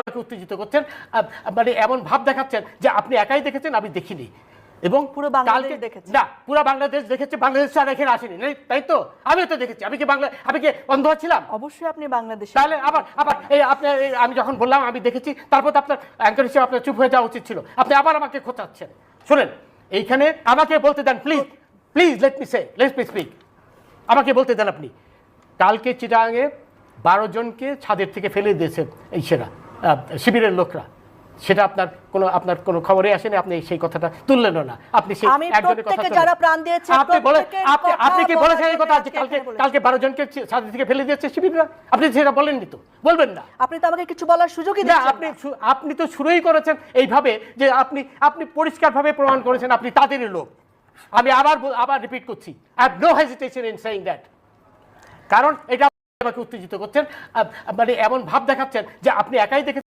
আমাকে উত্তেজিত করছেন, মানে এমন ভাব দেখাচ্ছেন যে আপনি একাই দেখেছেন, আমি দেখিনি। এবং পুরো বাংলাদেশ দেখেছে না, পুরো বাংলাদেশ দেখেছে, বাংলাদেশ আর এখানে আসেনি, তাই তো? আমিও তো দেখেছি। আমি কি অন্ধ ছিলাম? অবশ্যই আপনি বাংলাদেশে। তাহলে আবার আবার এই আপনি আমি যখন বললাম আমি দেখেছি, তারপর তো আপনার অ্যাঙ্কর হিসেবে আপনার চুপ হয়ে যাওয়া উচিত ছিল। আপনি আবার আমাকে খোঁচাচ্ছেন। শুনেন, এইখানে আমাকে বলতে দেন please, please let me speak. আমাকে বলতে দেন আপনি। কালকে চিটাগাংয়ে 12 জনকে ছাদের থেকে ফেলে দিয়েছে এই শিবিরের লোকরা। সেটা আপনার কোনো খবরে আসেনি, আপনি সেই কথাটা তুললেনও না। আপনি সেই একজনের কথা যারা প্রাণ দিয়েছে আপনি কি বলেছেন এই কথা? কালকে 12 জনকে ছাদের থেকে ফেলে দিয়েছে শিবিররা? আপনি সেটা বলেননি তো, বলবেন না। আপনি তো আমাকে কিছু বলার সুযোগই দিচ্ছেন না। আপনি তো শুরুই করেছেন এইভাবে যে আপনি পরিষ্কারভাবে প্রমাণ করেছেন আপনি তাদেরই লোক। আমি আবার রিপিট করছি, I have no hesitation in saying that. কারণ এটা আমাকে উত্তেজিত করছেন, মানে এমন ভাব দেখাচ্ছেন যে আপনি একাই দেখেছেন।